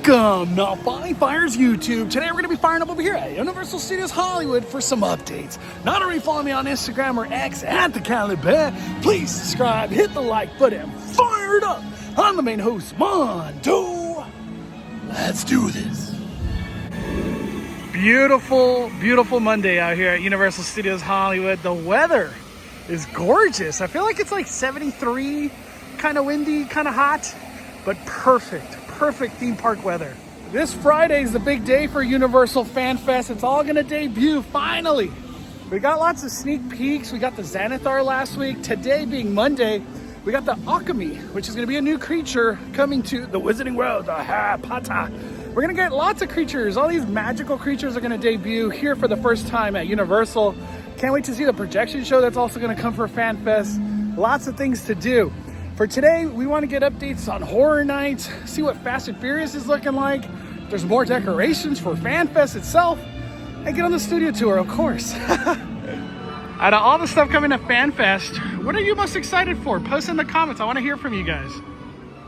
Welcome to Five Fires YouTube. Today we're going to be firing up over here at Universal Studios Hollywood for some updates. Not only follow me on Instagram or X at the Cali Bear, please subscribe, hit the like button, fire it up. I'm the main host, Mondo. Let's do this. Beautiful, beautiful Monday out here at Universal Studios Hollywood. The weather is gorgeous. I feel like it's like 73, kind of windy, kind of hot, but perfect theme park weather. This Friday is the big day for Universal Fan Fest. It's all gonna debut finally. We got lots of sneak peeks. We got the Xanathar last week. Today being Monday, we got the Akami, which is gonna be a new creature coming to the Wizarding World, the Harry Potter. We're gonna get lots of creatures. All these magical creatures are gonna debut here for the first time at Universal. Can't wait to see the projection show that's also gonna come for Fan Fest. Lots of things to do. For today, we want to get updates on Horror Nights, see what Fast and Furious is looking like. There's more decorations for Fan Fest itself, and get on the studio tour, of course. Out of all the stuff coming to Fan Fest, what are you most excited for? Post in the comments. I want to hear from you guys.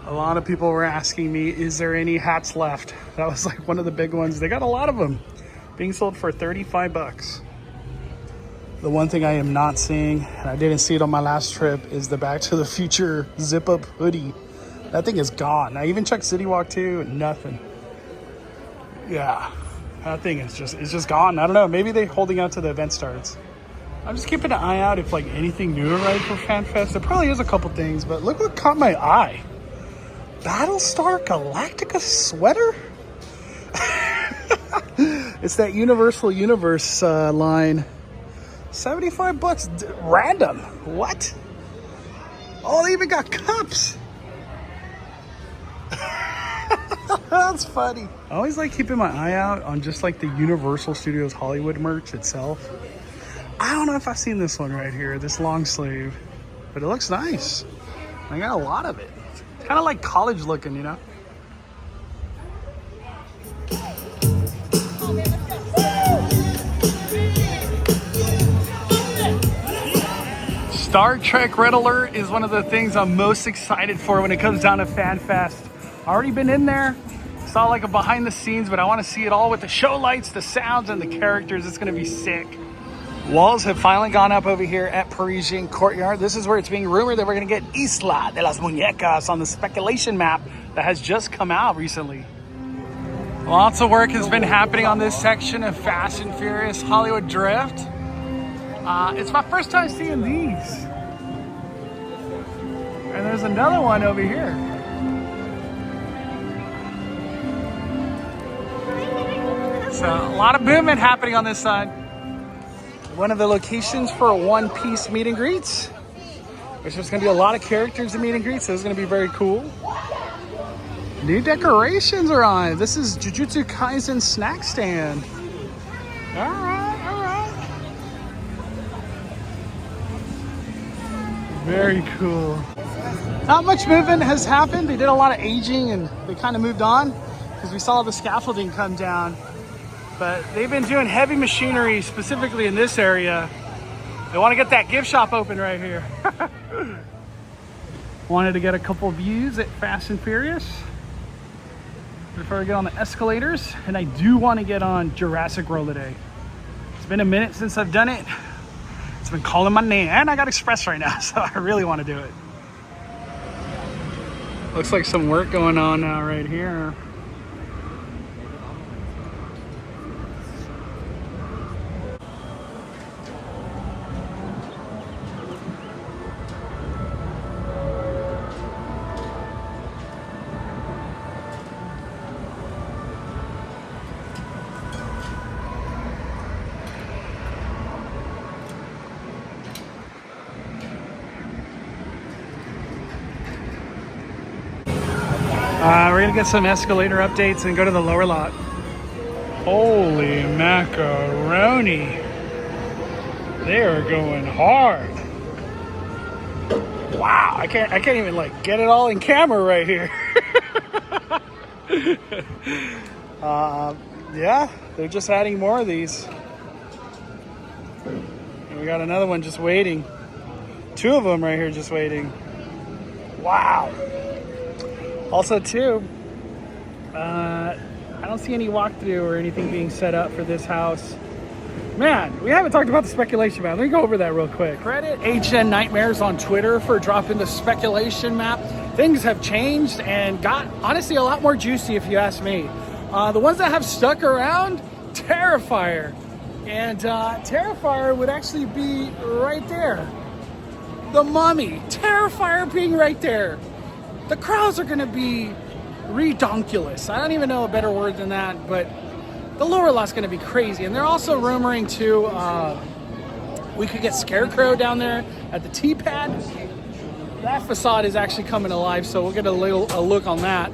A lot of people were asking me, is there any hats left? That was like one of the big ones. They got a lot of them being sold for 35 bucks. The one thing I am not seeing, and I didn't see it on my last trip, is the Back to the Future zip-up hoodie. That thing is gone. I even checked City Walk too, nothing. Yeah, that thing is just gone. I don't know, maybe they're holding out till the event starts. I'm just keeping an eye out if like anything new arrived for FanFest. There probably is a couple things, but look what caught my eye. Battlestar Galactica sweater? It's that Universal Universe line. 75 bucks random. What? Oh, they even got cups. That's funny. I always like keeping my eye out on just like the Universal Studios Hollywood merch itself. I don't know if I've seen this one right here, this long sleeve, but it looks nice. I got a lot of it. It's kind of like college looking, you know? Star Trek Red Alert is one of the things I'm most excited for when it comes down to Fan Fest. Already been in there, saw like a behind the scenes, but I want to see it all with the show lights, the sounds, and the characters. It's going to be sick. Walls have finally gone up over here at Parisian Courtyard. This is where it's being rumored that we're going to get Isla de las Muñecas on the speculation map that has just come out recently. Lots of work has been happening on this section of Fast and Furious Hollywood Drift. It's my first time seeing these. And there's another one over here. So a lot of movement happening on this side. One of the locations for a One Piece meet and greets. There's just gonna be a lot of characters in meet and greets, so it's gonna be very cool. New decorations are on. This is Jujutsu Kaisen snack stand. All right. Very cool. Not much movement has happened. They did a lot of aging and they kind of moved on because we saw the scaffolding come down. But they've been doing heavy machinery specifically in this area. They want to get that gift shop open right here. Wanted to get a couple views at Fast and Furious before we get on the escalators. And I do want to get on Jurassic World today. It's been a minute since I've done it. It's been calling my name, and I got Express right now, so I really want to do it. Looks like some work going on now right here. We're gonna get some escalator updates and go to the lower lot. Holy macaroni. They are going hard. Wow, I can't even like get it all in camera right here. Yeah, they're just adding more of these. And we got another one just waiting. Two of them right here just waiting. Wow. Also too, I don't see any walkthrough or anything being set up for this house. Man, we haven't talked about the speculation map. Let me go over that real quick. Credit HN Nightmares on Twitter for dropping the speculation map. Things have changed and got, honestly, a lot more juicy if you ask me. The ones that have stuck around, Terrifier. And Terrifier would actually be right there. The Mummy, Terrifier being right there. The crowds are gonna be redonkulous. I don't even know a better word than that, but the lower lot's going to be crazy. And they're also rumoring too, we could get Scarecrow down there at the T-pad. That facade is actually coming alive, so we'll get a look on that.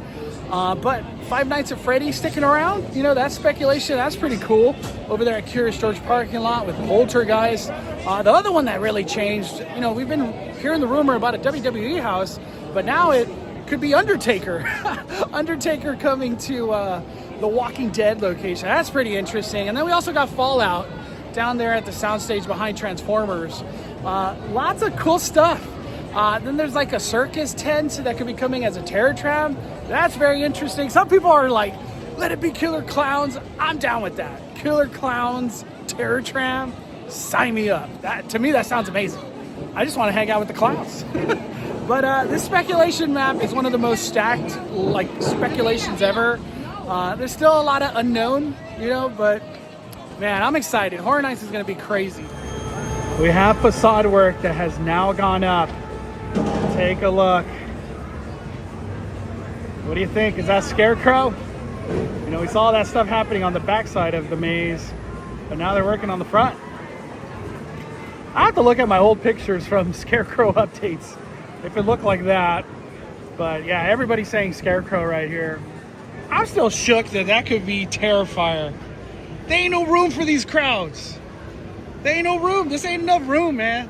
But Five Nights at Freddy's sticking around, you know, that's speculation. That's pretty cool. Over there at Curious George parking lot with Poltergeist. The other one that really changed, you know, we've been hearing the rumor about a WWE house, but now it could be Undertaker. Undertaker coming to the Walking Dead location. That's pretty interesting. And then we also got Fallout down there at the soundstage behind Transformers. Lots of cool stuff. Then there's like a circus tent that could be coming as a terror tram. That's very interesting. Some people are like, let it be Killer Clowns. I'm down with that. Killer Clowns, terror tram, sign me up. That, to me, that sounds amazing. I just want to hang out with the clowns. But this speculation map is one of the most stacked like speculations ever. There's still a lot of unknown, you know, but man, I'm excited. Horror Nights is going to be crazy. We have facade work that has now gone up. Take a look. What do you think? Is that Scarecrow? You know, we saw that stuff happening on the backside of the maze, but now they're working on the front. I have to look at my old pictures from Scarecrow updates if it looked like that. But yeah, everybody's saying Scarecrow right here. I'm still shook that that could be Terrifier. There ain't no room for these crowds. There ain't no room. This ain't enough room, man.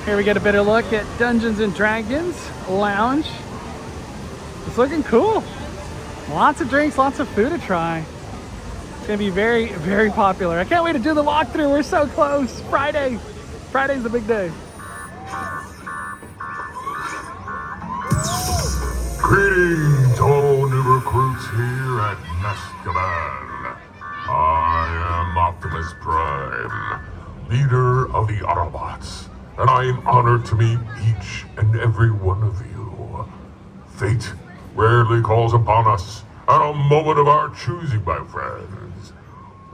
Here we get a better look at Dungeons and Dragons Lounge. It's looking cool. Lots of drinks, lots of food to try. It's gonna be very, very popular. I can't wait to do the walkthrough. We're so close. Friday. Friday's the big day. Greetings, all new recruits here at Azkaban. I am Optimus Prime, leader of the Autobots, and I am honored to meet each and every one of you. Fate rarely calls upon us at a moment of our choosing, my friends.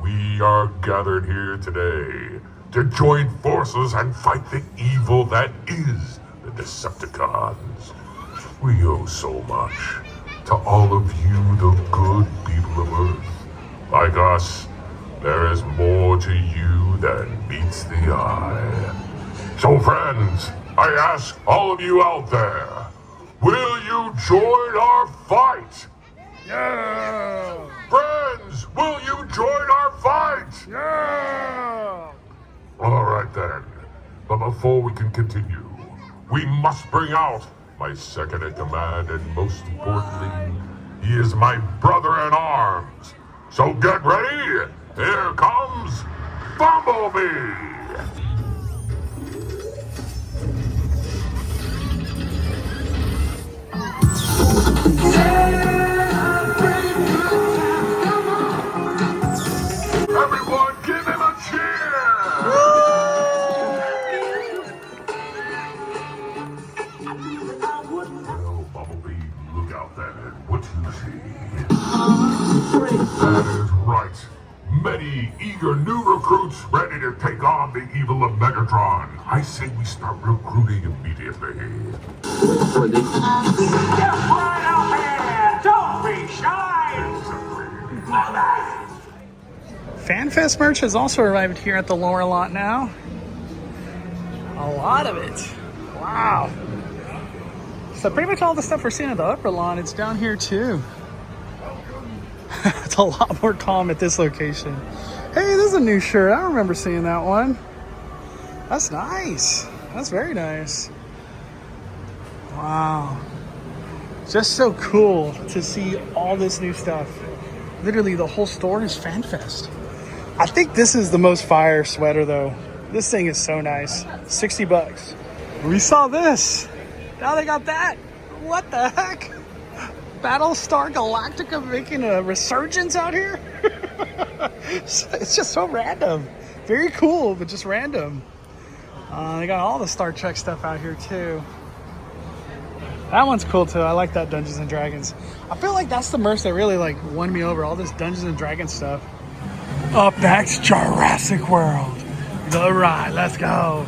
We are gathered here today to join forces and fight the evil that is the Decepticons. We owe so much to all of you, the good people of Earth. Like us, there is more to you than meets the eye. So friends, I ask all of you out there, will you join our fight? Yeah! Friends, will you join our fight? Yeah! All right then, but before we can continue, we must bring out my second in command, and most importantly, he is my brother in arms. So get ready, here comes Bumblebee! Everyone give him a cheer! Well, Bumblebee, look out then, and what you see? That is right. Many eager new recruits ready to take on the evil of Megatron. I say we start recruiting immediately. Get right out there! Don't be shy! FanFest merch has also arrived here at the lower lot now. A lot of it. Wow. So pretty much all the stuff we're seeing at the upper lawn, it's down here too. It's a lot more calm at this location. Hey, this is a new shirt. I remember seeing that one. That's nice. That's very nice. Wow. Just so cool to see all this new stuff. Literally, the whole store is FanFest. I think this is the most fire sweater, though. This thing is so nice. 60 bucks. We saw this. Now they got that. What the heck? Battlestar Galactica making a resurgence out here? It's just so random. Very cool, but just random. They got all the Star Trek stuff out here, too. That one's cool too. I like that Dungeons and Dragons. I feel like that's the merch that really like won me over. All this Dungeons and Dragons stuff. Up next, Jurassic World. The ride. Let's go.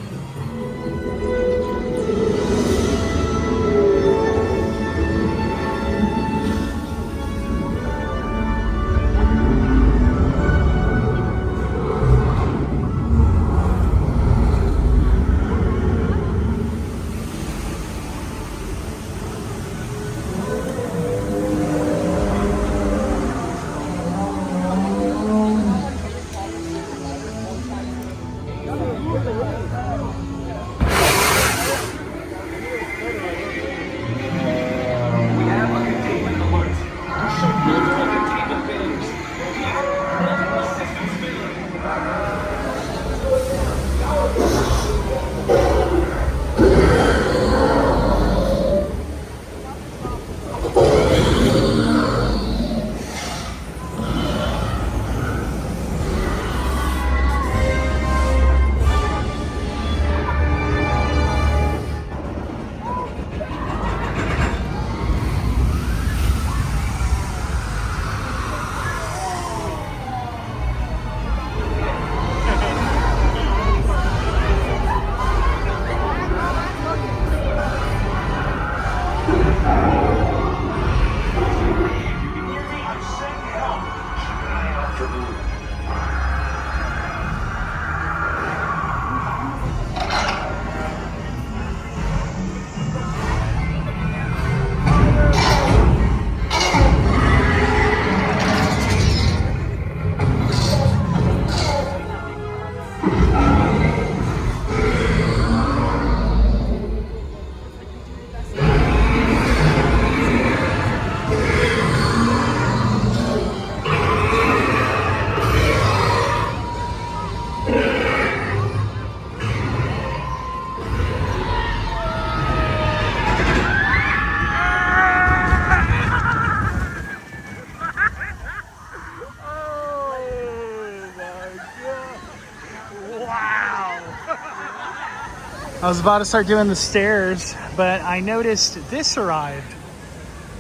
I was about to start doing the stairs, but I noticed this arrived.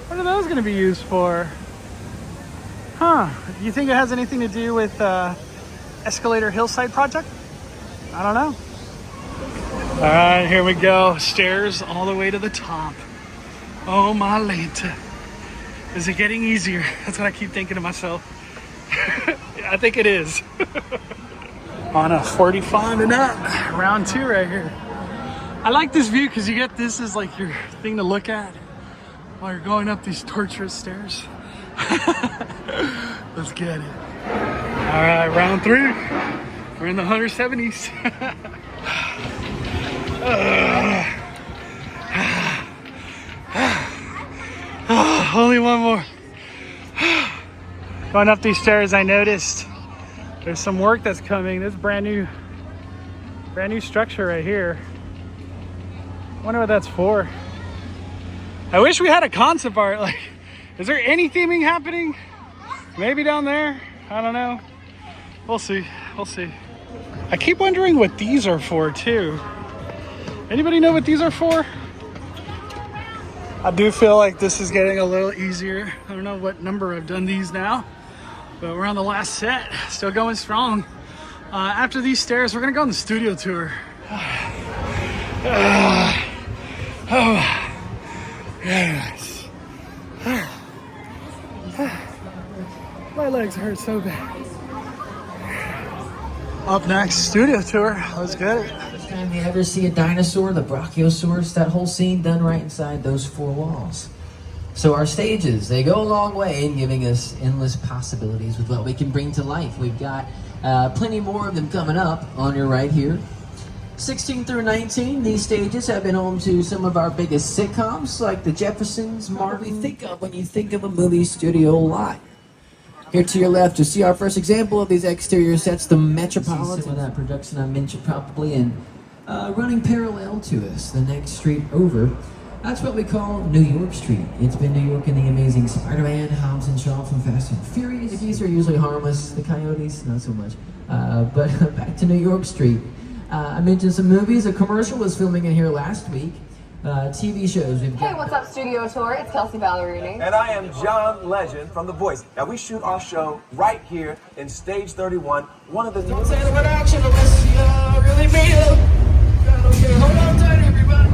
What are those going to be used for? Huh? Do you think it has anything to do with Escalator Hillside project? I don't know. All right, here we go. Stairs all the way to the top. Oh my Lanta. Is it getting easier? That's what I keep thinking to myself. I think it is. On a 45 and up, round 2 right here. I like this view because you get this as like your thing to look at while you're going up these torturous stairs. Let's get it. All right, round 3. We're in the 170s. Only one more. Going up these stairs, I noticed there's some work that's coming. This brand new structure right here. Wonder what that's for. I wish we had a concept art. Like, is there any theming happening? Maybe down there. I don't know. We'll see. We'll see. I keep wondering what these are for too. Anybody know what these are for? I do feel like this is getting a little easier. I don't know what number I've done these now, but we're on the last set. Still going strong. After these stairs, we're gonna go on the studio tour. Oh, very nice. My legs hurt so bad. Up next, studio tour. Let's get it. First time you ever see a dinosaur, the Brachiosaurus, that whole scene done right inside those 4 walls. So our stages, they go a long way in giving us endless possibilities with what we can bring to life. We've got plenty more of them coming up on your right here. 16 through 19, these stages have been home to some of our biggest sitcoms, like The Jeffersons, Martin. What think of when you think of a movie studio lot. Here to your left, you'll see our first example of these exterior sets, the Metropolitan. Some of that production I mentioned probably, and running parallel to us, the next street over. That's what we call New York Street. It's been New York in The Amazing Spider-Man, Hobbs and Shaw from Fast and Furious. The geese are usually harmless, the coyotes, not so much. But back to New York Street. I mentioned some movies. A commercial was filming in here last week. TV shows. We've got... Hey, what's up, Studio Tour? It's Kelsey Ballerini. And I am John Legend from The Voice. Now, we shoot our show right here in Stage 31, one of the... Don't say the word action unless you really mean it. Okay, hold on tight, everybody.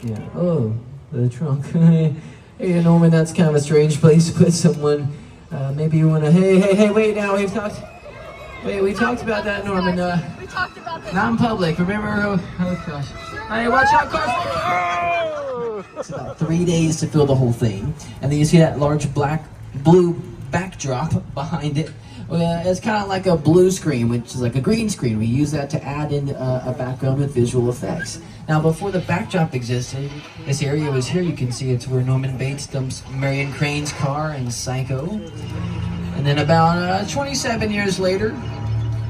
Yeah. Oh, the trunk. Hey, Norman, that's kind of a strange place to put someone. Maybe you want to. Hey, wait now. We talked about that, Norman. We talked about that. Non-public. Remember? Oh gosh. Hey, watch out, cars! It's about 3 days to fill the whole thing, and then you see that large blue backdrop behind it. It's kind of like a blue screen, which is like a green screen. We use that to add in a background with visual effects. Now, before the backdrop existed, this area was here. You can see it's where Norman Bates dumps Marion Crane's car in Psycho. And then about 27 years later,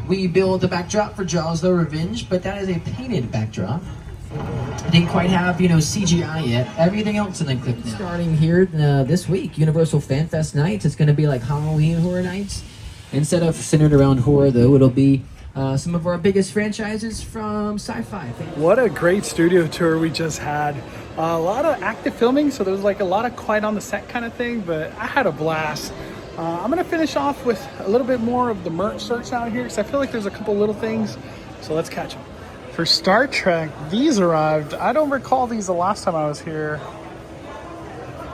we built the backdrop for Jaws: The Revenge, but that is a painted backdrop. It didn't quite have, CGI yet. Everything else in the clip now. Starting here this week, Universal Fan Fest nights. It's going to be like Halloween Horror Nights. Instead of centered around horror, though, it'll be some of our biggest franchises from sci-fi. What a great studio tour we just had. A lot of active filming, so there was like a lot of quiet on the set kind of thing, but I had a blast. I'm gonna finish off with a little bit more of the merch search out here, because I feel like there's a couple little things, so let's catch them. For Star Trek, these arrived. I don't recall these the last time I was here.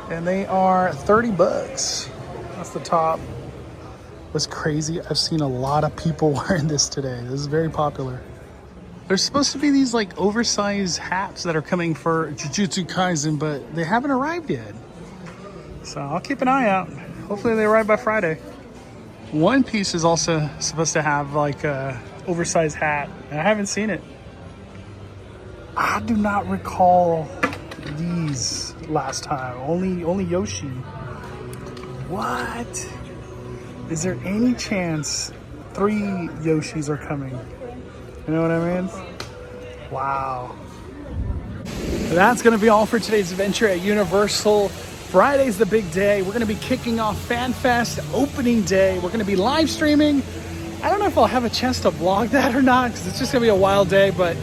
And they are 30 bucks. That's the top. Was crazy. I've seen a lot of people wearing this today. This is very popular. There's supposed to be these like oversized hats that are coming for Jujutsu Kaisen, but they haven't arrived yet. So I'll keep an eye out. Hopefully they arrive by Friday. One Piece is also supposed to have like a oversized hat. I haven't seen it. I do not recall these last time. Only Yoshi. What? Is there any chance 3 Yoshis are coming? You know what I mean? Wow. That's going to be all for today's adventure at Universal. Friday's the big day. We're going to be kicking off FanFest opening day. We're going to be live streaming. I don't know if I'll have a chance to vlog that or not, because it's just going to be a wild day, but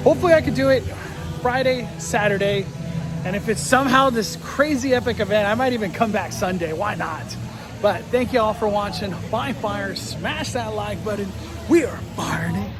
hopefully I could do it Friday, Saturday. And if it's somehow this crazy epic event, I might even come back Sunday. Why not? But thank you all for watching. By fire, smash that like button. We are firing it.